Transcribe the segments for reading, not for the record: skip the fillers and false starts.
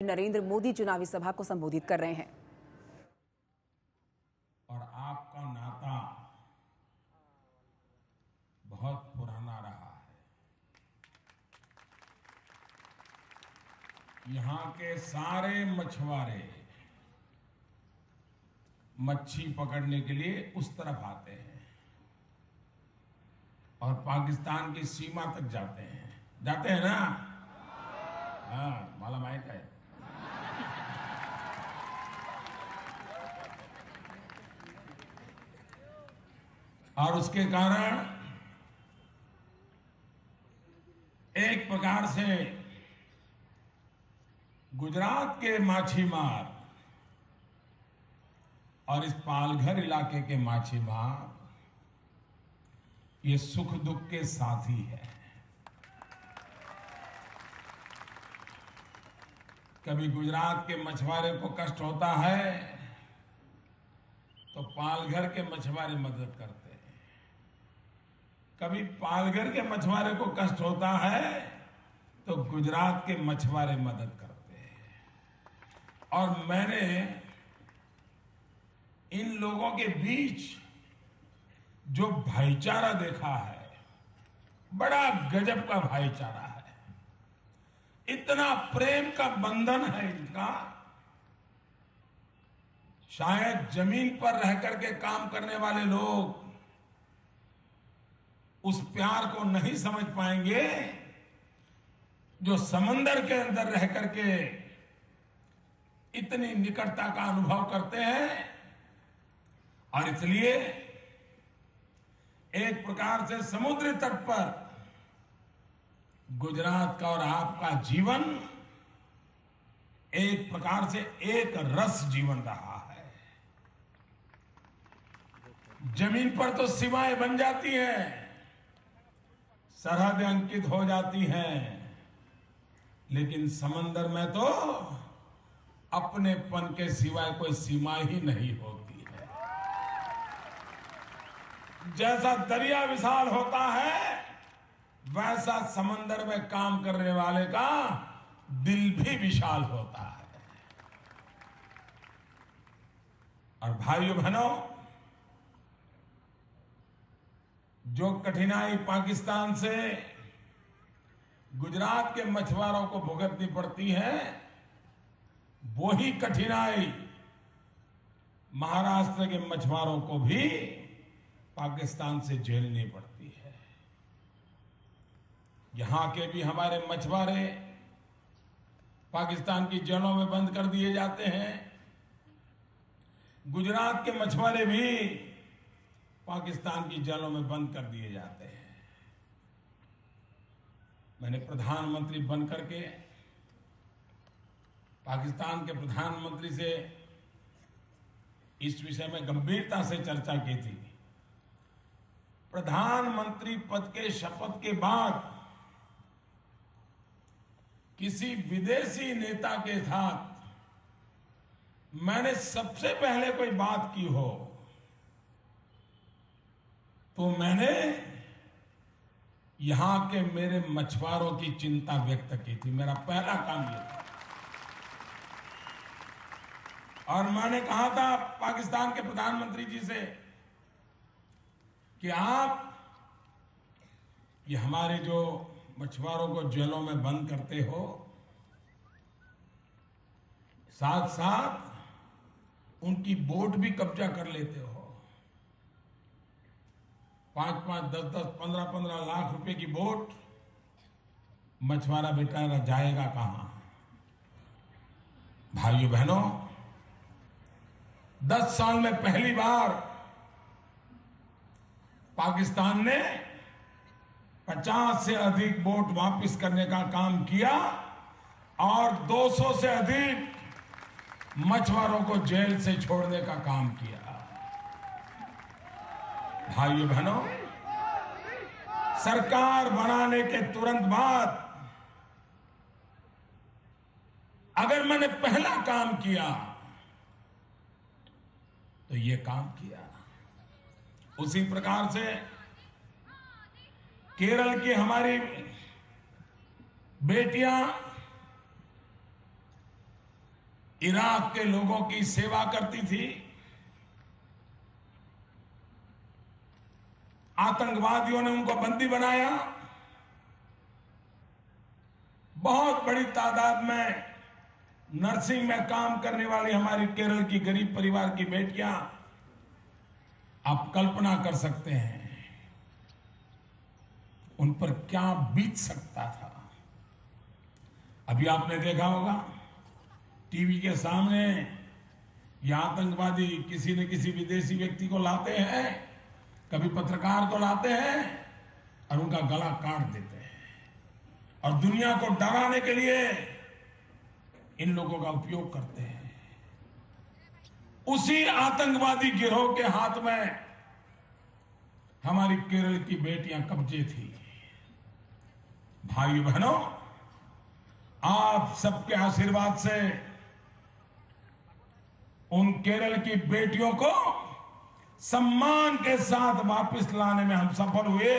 नरेंद्र मोदी चुनावी सभा को संबोधित कर रहे हैं। और आपका नाता बहुत पुराना रहा है। यहां के सारे मछुआरे मच्छी पकड़ने के लिए उस तरफ आते हैं और पाकिस्तान की सीमा तक जाते हैं ना? हाँ, माला माइक है। और उसके कारण एक प्रकार से गुजरात के माछीमार और इस पालघर इलाके के माछीमार ये सुख दुख के साथी है। कभी गुजरात के मछुआरे को कष्ट होता है तो पालघर के मछुआरे मदद करते हैं, कभी पालघर के मछुआरे को कष्ट होता है तो गुजरात के मछुआरे मदद करते हैं। और मैंने इन लोगों के बीच जो भाईचारा देखा है, बड़ा गजब का भाईचारा है। इतना प्रेम का बंधन है इनका, शायद जमीन पर रह करके काम करने वाले लोग उस प्यार को नहीं समझ पाएंगे जो समंदर के अंदर रह करके इतनी निकटता का अनुभव करते हैं। और इसलिए एक प्रकार से समुद्री तट पर गुजरात का और आपका जीवन एक प्रकार से एक रस जीवन रहा है। जमीन पर तो सीमाएं बन जाती हैं, सरहदें अंकित हो जाती हैं, लेकिन समंदर में तो अपनेपन के सिवाय कोई सीमा ही नहीं होती है। जैसा दरिया विशाल होता है वैसा समंदर में काम करने वाले का दिल भी विशाल होता है। और भाइयों बहनों, जो कठिनाई पाकिस्तान से गुजरात के मछुआरों को भुगतनी पड़ती है, वही कठिनाई महाराष्ट्र के मछुआरों को भी पाकिस्तान से झेलनी पड़ती है। यहां के भी हमारे मछुआरे पाकिस्तान की जेलों में बंद कर दिए जाते हैं, गुजरात के मछुआरे भी पाकिस्तान की जेलों में बंद कर दिए जाते हैं। मैंने प्रधानमंत्री बनकर के पाकिस्तान के प्रधानमंत्री से इस विषय में गंभीरता से चर्चा की थी। प्रधानमंत्री पद के शपथ के बाद किसी विदेशी नेता के साथ मैंने सबसे पहले कोई बात की हो तो मैंने यहां के मेरे मछुआरों की चिंता व्यक्त की थी। मेरा पहला काम यह था। और मैंने कहा था पाकिस्तान के प्रधानमंत्री जी से कि आप ये हमारे जो मछुआरों को जेलों में बंद करते हो, साथ साथ उनकी बोट भी कब्जा कर लेते हो। 5-5, 10-10, 15-15 लाख रुपए की बोट, मछुआरा बेचारा जाएगा कहां? भाइयों बहनों, 10 साल में पहली बार पाकिस्तान ने 50 से अधिक बोट वापस करने का काम किया और 200 से अधिक मछुआरों को जेल से छोड़ने का काम किया। भाइयों बहनों, सरकार बनाने के तुरंत बाद अगर मैंने पहला काम किया तो ये काम किया। उसी प्रकार से केरल की हमारी बेटियां इराक के लोगों की सेवा करती थी, आतंकवादियों ने उनको बंदी बनाया। बहुत बड़ी तादाद में नर्सिंग में काम करने वाली हमारी केरल की गरीब परिवार की बेटियां, आप कल्पना कर सकते हैं उन पर क्या बीत सकता था। अभी आपने देखा होगा टीवी के सामने ये आतंकवादी किसी न किसी विदेशी व्यक्ति को लाते हैं, कभी पत्रकार को लाते हैं और उनका गला काट देते हैं और दुनिया को डराने के लिए इन लोगों का उपयोग करते हैं। उसी आतंकवादी गिरोह के हाथ में हमारी केरल की बेटियां कब्जे थी। भाई बहनों, आप सबके आशीर्वाद से उन केरल की बेटियों को सम्मान के साथ वापस लाने में हम सफल हुए।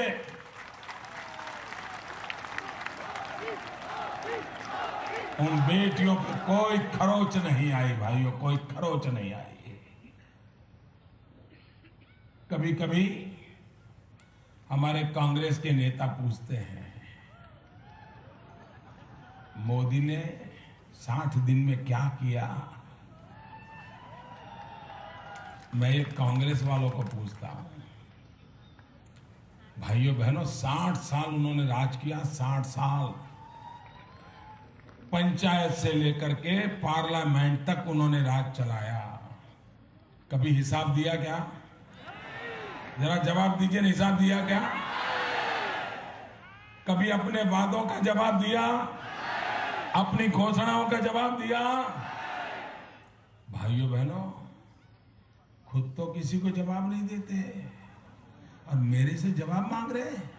उन बेटियों पर कोई खरोच नहीं आई भाइयों, कोई खरोच नहीं आई। कभी कभी हमारे कांग्रेस के नेता पूछते हैं, मोदी ने 60 दिन में क्या किया। मैं ये कांग्रेस वालों को पूछता हूं, भाइयों बहनों, 60 साल उन्होंने राज किया। 60 साल पंचायत से लेकर के पार्लियामेंट तक उन्होंने राज चलाया। कभी हिसाब दिया क्या? जरा जवाब दीजिए, हिसाब दिया क्या? कभी अपने वादों का जवाब दिया? अपनी घोषणाओं का जवाब दिया? भाइयों बहनों, खुद तो किसी को जवाब नहीं देते और मेरे से जवाब मांग रहे हैं।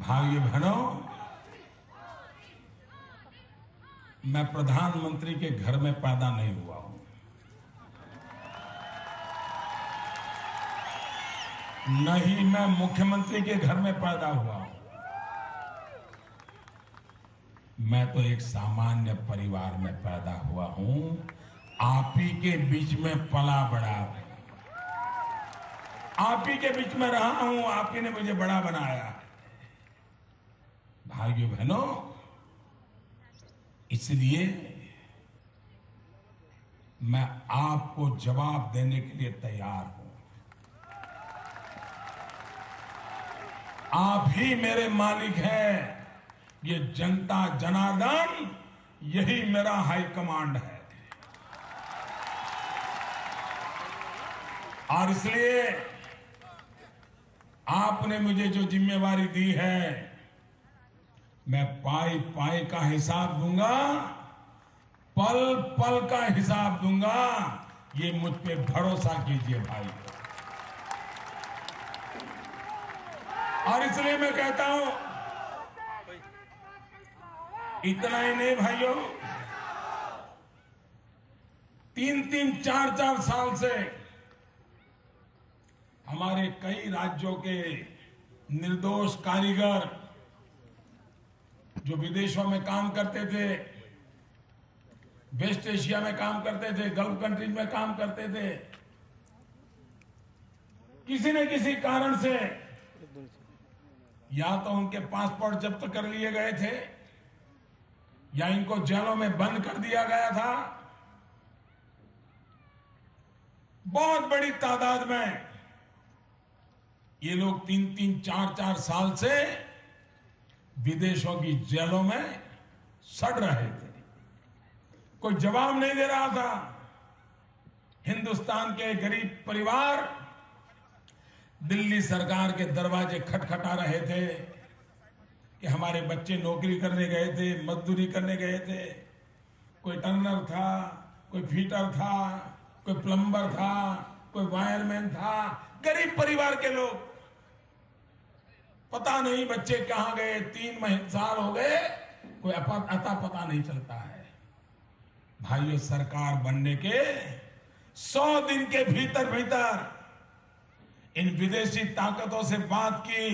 भाइयों बहनों, मैं प्रधानमंत्री के घर में पैदा नहीं हुआ हूं, न ही मैं मुख्यमंत्री के घर में पैदा हुआ हूं। मैं तो एक सामान्य परिवार में पैदा हुआ हूं, आप ही के बीच में पला बड़ा हूं, आप ही के बीच में रहा हूं, आप ही ने मुझे बड़ा बनाया। भाइयों बहनों, इसलिए मैं आपको जवाब देने के लिए तैयार हूं। आप ही मेरे मालिक हैं, ये जनता जनार्दन, यही मेरा हाई कमांड है। और इसलिए आपने मुझे जो जिम्मेवारी दी है, मैं पाई पाई का हिसाब दूंगा, पल पल का हिसाब दूंगा। ये मुझ पे भरोसा कीजिए भाई। और इसलिए मैं कहता हूं, इतना ही नहीं भाइयों, 3-3, 4-4 साल से हमारे कई राज्यों के निर्दोष कारीगर जो विदेशों में काम करते थे, वेस्ट एशिया में काम करते थे, गल्फ कंट्रीज में काम करते थे, किसी न किसी कारण से या तो उनके पासपोर्ट जब्त कर लिए गए थे या इनको जेलों में बंद कर दिया गया था। बहुत बड़ी तादाद में ये लोग 3-3, 4-4 साल से विदेशों की जेलों में सड़ रहे थे, कोई जवाब नहीं दे रहा था। हिंदुस्तान के गरीब परिवार दिल्ली सरकार के दरवाजे खटखटा रहे थे कि हमारे बच्चे नौकरी करने गए थे, मजदूरी करने गए थे, कोई टर्नर था, कोई फीटर था, कोई प्लम्बर था, कोई वायरमैन था, गरीब परिवार के लोग। पता नहीं बच्चे कहां गए, 3 साल हो गए, कोई अता पता नहीं चलता है। भाइयों, सरकार बनने के 100 दिन के भीतर भीतर इन विदेशी ताकतों से बात की,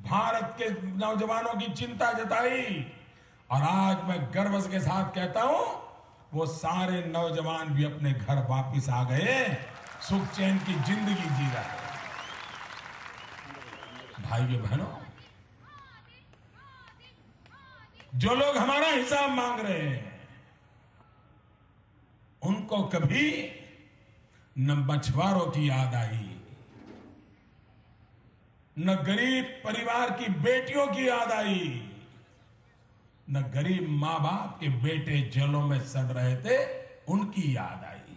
भारत के नौजवानों की चिंता जताई और आज मैं गर्व के साथ कहता हूं वो सारे नौजवान भी अपने घर वापस आ गए, सुख चैन की जिंदगी जी रहे हैं। भाइयों बहनों, जो लोग हमारा हिसाब मांग रहे हैं उनको कभी न मछुआरों की याद आई, न गरीब परिवार की बेटियों की याद आई, न गरीब मां बाप के बेटे जेलों में सड़ रहे थे उनकी याद आई।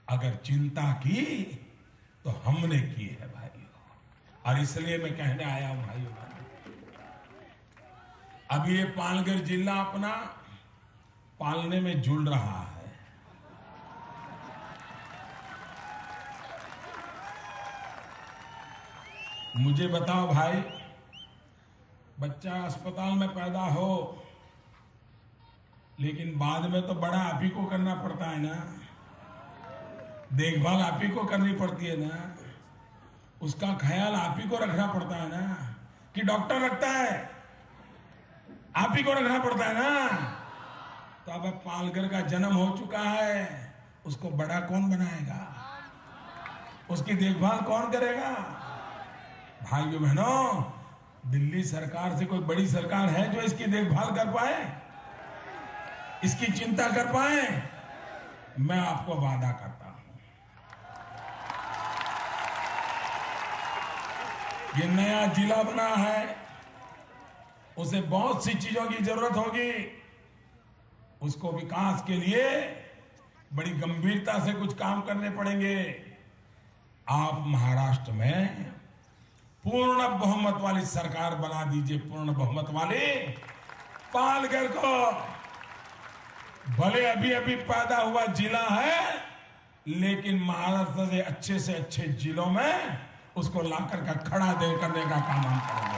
अगर चिंता की तो हमने की है भाइयों, और इसलिए मैं कहने आया हूं भाइयों, अभी ये पालघर जिला अपना पालने में जुड़ रहा है। मुझे बताओ भाई, बच्चा अस्पताल में पैदा हो लेकिन बाद में तो बड़ा आप ही को करना पड़ता है ना, देखभाल आप ही को करनी पड़ती है ना, उसका ख्याल आप ही को रखना पड़ता है ना, कि डॉक्टर रखता है, आप ही को रखना पड़ता है ना। तो अब पालघर का जन्म हो चुका है, उसको बड़ा कौन बनाएगा, उसकी देखभाल कौन करेगा? भाइयों बहनों, दिल्ली सरकार से कोई बड़ी सरकार है जो इसकी देखभाल कर पाए, इसकी चिंता कर पाए? मैं आपको वादा करता हूं, ये नया जिला बना है, उसे बहुत सी चीजों की जरूरत होगी, उसको विकास के लिए बड़ी गंभीरता से कुछ काम करने पड़ेंगे। आप महाराष्ट्र में पूर्ण बहुमत वाली सरकार बना दीजिए, पूर्ण बहुमत वाली। पालघर को भले अभी अभी पैदा हुआ जिला है, लेकिन महाराष्ट्र से अच्छे जिलों में उसको लाकर का खड़ा दे करने का काम हम करेंगे।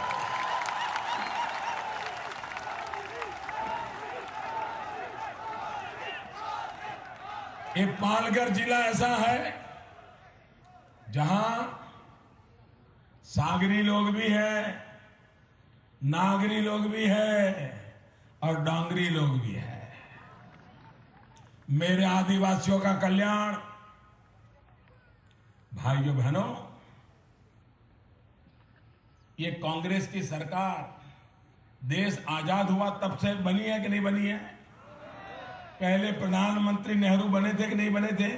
ये पालघर जिला ऐसा है जहां सागरी लोग भी हैं, नागरी लोग भी हैं और डांगरी लोग भी हैं। मेरे आदिवासियों का कल्याण, भाइयों बहनों, ये कांग्रेस की सरकार देश आजाद हुआ तब से बनी है कि नहीं बनी है? पहले प्रधानमंत्री नेहरू बने थे कि नहीं बने थे?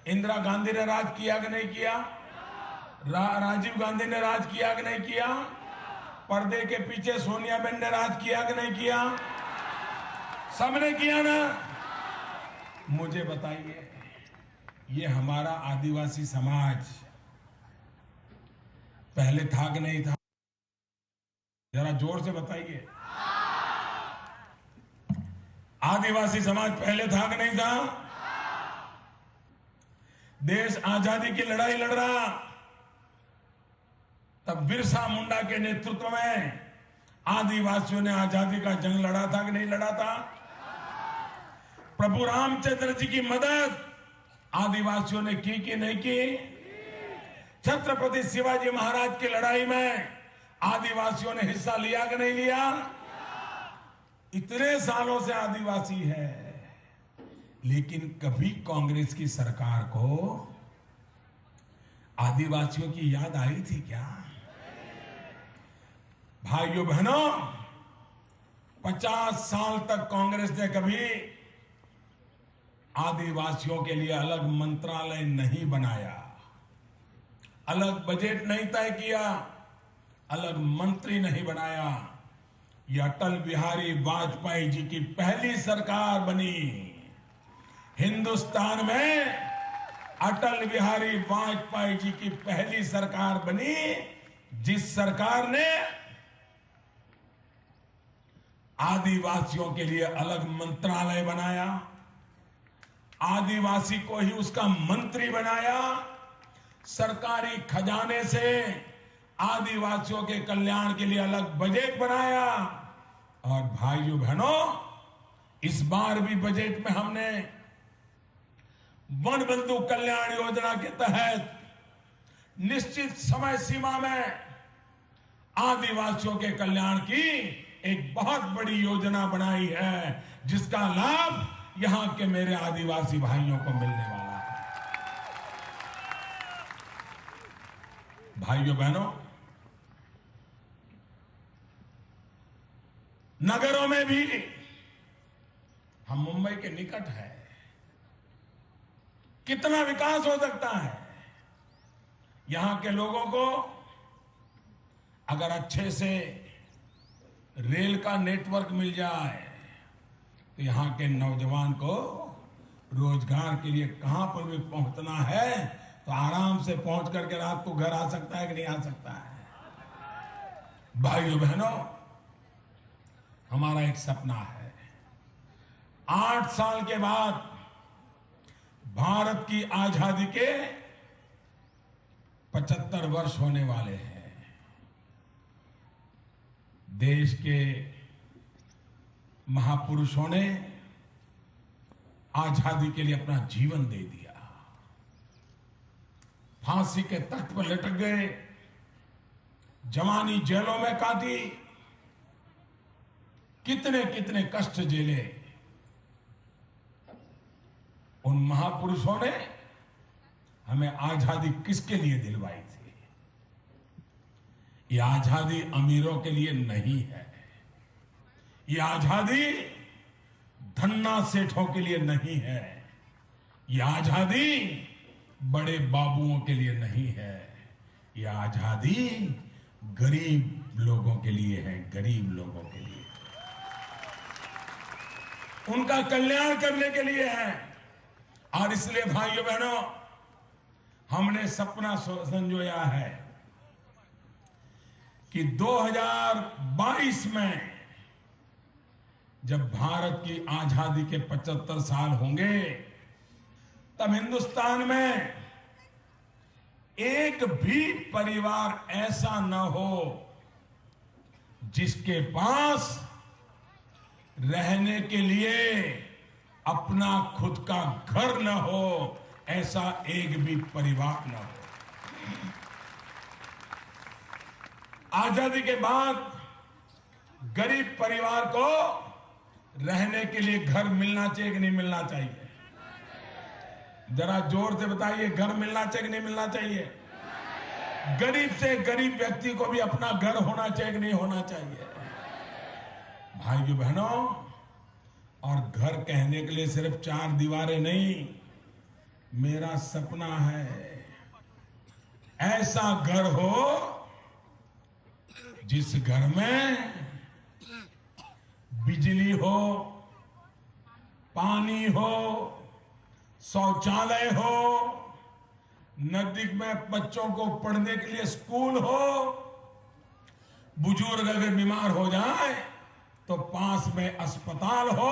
इंदिरा गांधी ने राज किया कि नहीं किया? राजीव गांधी ने राज किया कि नहीं किया? पर्दे के पीछे सोनिया बेन ने राज किया कि नहीं किया? सबने किया ना? मुझे बताइए, ये हमारा आदिवासी समाज पहले था कि नहीं था? जरा जोर से बताइए, आदिवासी समाज पहले था कि नहीं था? देश आजादी की लड़ाई लड़ रहा तब बिरसा मुंडा के नेतृत्व में आदिवासियों ने आजादी का जंग लड़ा था कि नहीं लड़ा था? प्रभु रामचंद्र जी की मदद आदिवासियों ने की कि नहीं की? छत्रपति शिवाजी महाराज की लड़ाई में आदिवासियों ने हिस्सा लिया कि नहीं लिया? इतने सालों से आदिवासी है, लेकिन कभी कांग्रेस की सरकार को आदिवासियों की याद आई थी क्या? भाइयों बहनों, 50 साल तक कांग्रेस ने कभी आदिवासियों के लिए अलग मंत्रालय नहीं बनाया, अलग बजट नहीं तय किया, अलग मंत्री नहीं बनाया। यह अटल बिहारी वाजपेयी जी की पहली सरकार बनी। हिंदुस्तान में अटल बिहारी वाजपेयी जी की पहली सरकार बनी, जिस सरकार ने आदिवासियों के लिए अलग मंत्रालय बनाया, आदिवासी को ही उसका मंत्री बनाया, सरकारी खजाने से आदिवासियों के कल्याण के लिए अलग बजट बनाया। और भाइयों बहनों, इस बार भी बजट में हमने वन बंधु कल्याण योजना के तहत निश्चित समय सीमा में आदिवासियों के कल्याण की एक बहुत बड़ी योजना बनाई है, जिसका लाभ यहां के मेरे आदिवासी भाइयों को मिलने वाला है। भाइयों बहनों, नगरों में भी हम मुंबई के निकट है, कितना विकास हो सकता है। यहां के लोगों को अगर अच्छे से रेल का नेटवर्क मिल जाए तो यहां के नौजवान को रोजगार के लिए कहां पर भी पहुंचना है तो आराम से पहुंच करके रात को घर आ सकता है कि नहीं आ सकता है। भाइयों बहनों, हमारा एक सपना है, 8 साल के बाद भारत की आजादी के 75 वर्ष होने वाले हैं। देश के महापुरुषों ने आजादी के लिए अपना जीवन दे दिया, फांसी के तख्त पर लटक गए, जवानी जेलों में काटी, कितने कितने कष्ट झेले। उन महापुरुषों ने हमें आजादी किसके लिए दिलवाई थी? ये आजादी अमीरों के लिए नहीं है, ये आजादी धन्ना सेठों के लिए नहीं है, ये आजादी बड़े बाबुओं के लिए नहीं है, ये आजादी गरीब लोगों के लिए है, गरीब लोगों के लिए, उनका कल्याण करने के लिए है। और इसलिए भाइयों बहनों, हमने सपना संजोया है कि 2022 में जब भारत की आजादी के 75 साल होंगे, तब हिंदुस्तान में एक भी परिवार ऐसा न हो जिसके पास रहने के लिए अपना खुद का घर न हो, ऐसा एक भी परिवार न हो। आजादी के बाद गरीब परिवार को रहने के लिए घर मिलना चाहिए कि नहीं मिलना चाहिए? जरा जोर से बताइए, घर मिलना चाहिए कि नहीं मिलना चाहिए? गरीब से गरीब व्यक्ति को भी अपना घर होना चाहिए कि नहीं होना चाहिए? भाइयों बहनों, और घर कहने के लिए सिर्फ 4 दीवारें नहीं, मेरा सपना है ऐसा घर हो जिस घर में बिजली हो, पानी हो, शौचालय हो, नजदीक में बच्चों को पढ़ने के लिए स्कूल हो, बुजुर्ग अगर बीमार हो जाए तो पास में अस्पताल हो,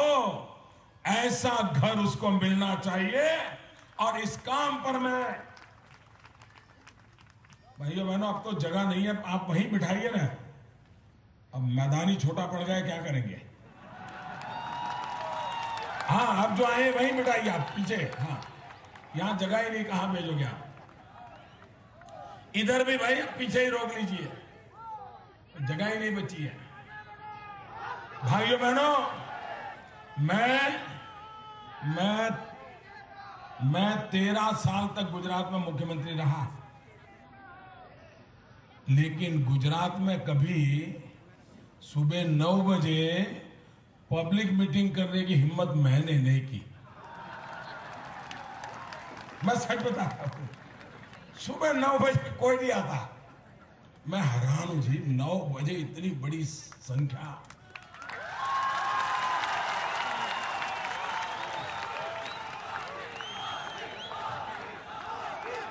ऐसा घर उसको मिलना चाहिए। और इस काम पर मैं, भाइयों बहनों, अब तो जगह नहीं है, आप वहीं बिठाइए ना। अब मैदानी छोटा पड़ गया, क्या करेंगे? हाँ, अब जो आए वहीं बिठाइए आप पीछे। हाँ, यहां जगह ही नहीं, कहां भेजोगे आप? इधर भी भाई पीछे ही रोक लीजिए, जगह ही नहीं बची है। भाइयों बहनों, मैं 13 साल तक गुजरात में मुख्यमंत्री रहा, लेकिन गुजरात में कभी सुबह 9 बजे पब्लिक मीटिंग करने की हिम्मत मैंने नहीं की। मैं सच बता रहा हूं, सुबह 9 बजे कोई नहीं आता। मैं हैरान हूं जी, 9 बजे इतनी बड़ी संख्या।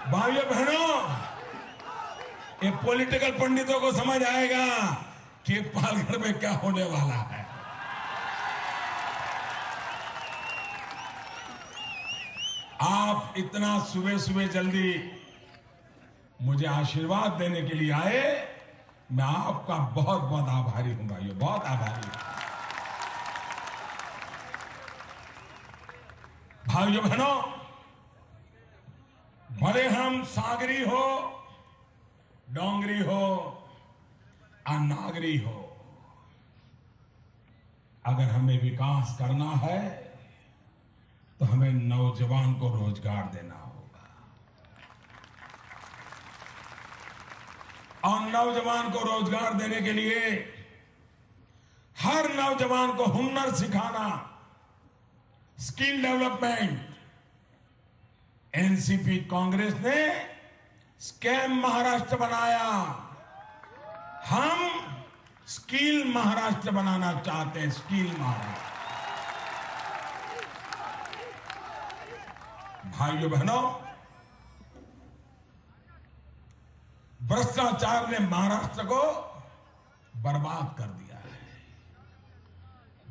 भाइयों बहनों, ये पॉलिटिकल पंडितों को समझ आएगा कि पालघर में क्या होने वाला है। आप इतना सुबह सुबह जल्दी मुझे आशीर्वाद देने के लिए आए, मैं आपका बहुत बहुत आभारी हूं भाइयों, बहुत आभारी हूं। भाइयों बहनों, भले हम सागरी हो, डोंगरी हो, नागरी हो, अगर हमें विकास करना है तो हमें नौजवान को रोजगार देना होगा। और नौजवान को रोजगार देने के लिए हर नौजवान को हुनर सिखाना, स्किल डेवलपमेंट। एनसीपी कांग्रेस ने स्कैम महाराष्ट्र बनाया, हम स्किल महाराष्ट्र बनाना चाहते हैं। स्किल महाराष्ट्र। भाइयों बहनों, भ्रष्टाचार ने महाराष्ट्र को बर्बाद कर दिया है।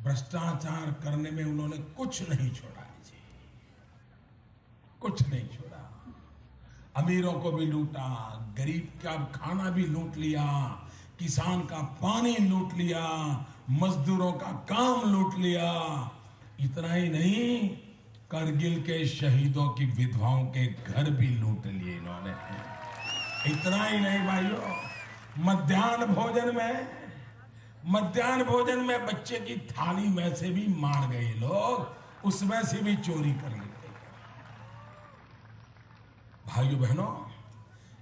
भ्रष्टाचार करने में उन्होंने कुछ नहीं छोड़ा जी, कुछ नहीं छोड़ा। अमीरों को भी लूटा, गरीब का खाना भी लूट लिया, किसान का पानी लूट लिया, मजदूरों का काम लूट लिया। इतना ही नहीं, करगिल के शहीदों की विधवाओं के घर भी लूट लिए इन्होंने। इतना ही नहीं भाइयों, मध्याह्न भोजन में बच्चे की थाली में से भी मार गए लोग, उसमें से भी चोरी कर ली। भाइयों बहनों,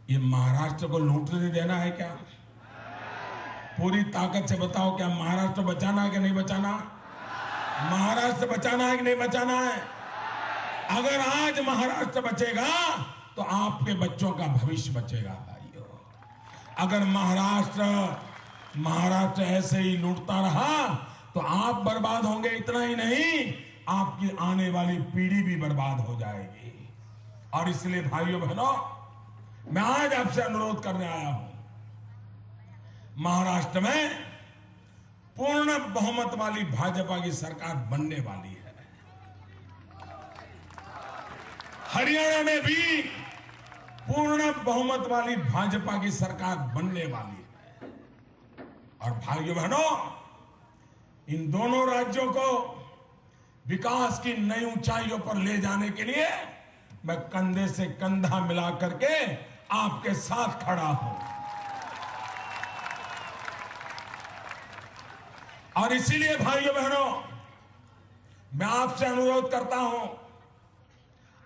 ये महाराष्ट्र को लूटने देना है क्या? पूरी ताकत से बताओ, क्या महाराष्ट्र बचाना है कि नहीं बचाना? महाराष्ट्र बचाना है कि नहीं बचाना है? अगर आज महाराष्ट्र बचेगा तो आपके बच्चों का भविष्य बचेगा भाइयों। अगर महाराष्ट्र ऐसे ही लूटता रहा तो आप बर्बाद होंगे। इतना ही नहीं, आपकी आने वाली पीढ़ी भी बर्बाद हो जाएगी। और इसलिए भाइयों बहनों, मैं आज आपसे अनुरोध करने आया हूं, महाराष्ट्र में पूर्ण बहुमत वाली भाजपा की सरकार बनने वाली है। हरियाणा में भी पूर्ण बहुमत वाली भाजपा की सरकार बनने वाली है। और भाइयों बहनों, इन दोनों राज्यों को विकास की नई ऊंचाइयों पर ले जाने के लिए मैं कंधे से कंधा मिला करके आपके साथ खड़ा हूं। और इसीलिए भाइयों बहनों, मैं आपसे अनुरोध करता हूं,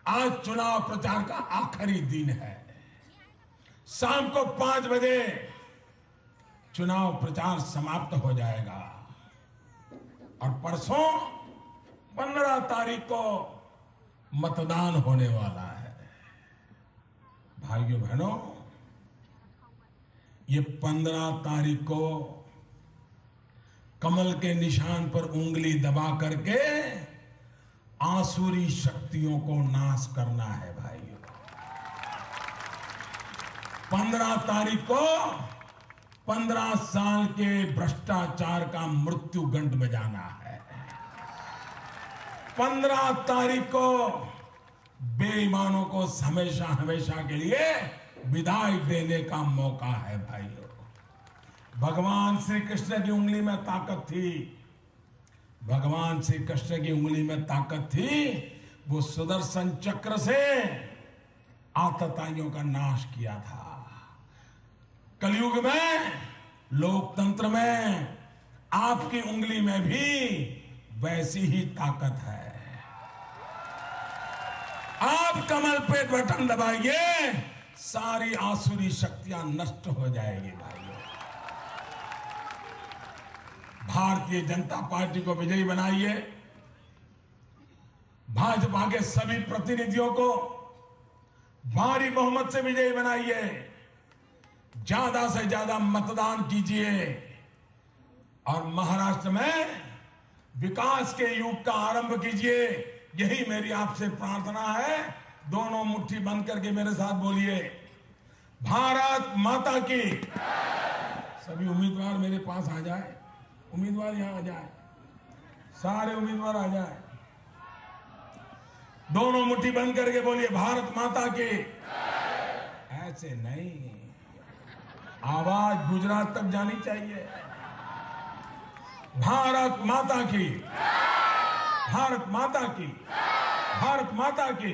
आज चुनाव प्रचार का आखिरी दिन है। शाम को 5 बजे चुनाव प्रचार समाप्त हो जाएगा और परसों 15 तारीख को मतदान होने वाला है। भाइयों बहनों, ये 15 तारीख को कमल के निशान पर उंगली दबा करके आसुरी शक्तियों को नाश करना है भाइयों। 15 तारीख को 15 साल के भ्रष्टाचार का मृत्यु घंट बजाना है। 15 तारीख को बेईमानों को हमेशा हमेशा के लिए विदाई देने का मौका है भाइयों। भगवान श्री कृष्ण की उंगली में ताकत थी, भगवान श्री कृष्ण की उंगली में ताकत थी। वो सुदर्शन चक्र से आतताइयों का नाश किया था। कलयुग में, लोकतंत्र में आपकी उंगली में भी वैसी ही ताकत है। आप कमल पे बटन दबाइए, सारी आसुरी शक्तियां नष्ट हो जाएगी भाइयों। भारतीय जनता पार्टी को विजयी बनाइए। भाजपा के सभी प्रतिनिधियों को भारी बहुमत से विजयी बनाइए। ज्यादा से ज्यादा मतदान कीजिए और महाराष्ट्र में विकास के युग का आरंभ कीजिए। यही मेरी आपसे प्रार्थना है। दोनों मुट्ठी बंद करके मेरे साथ बोलिए, भारत माता की। सभी उम्मीदवार मेरे पास आ जाए, उम्मीदवार यहां आ जाए, सारे उम्मीदवार आ जाए। दोनों मुट्ठी बंद करके बोलिए, भारत माता की। ऐसे नहीं, आवाज गुजरात तक जानी चाहिए। भारत माता की, भारत माता की, भारत माता की।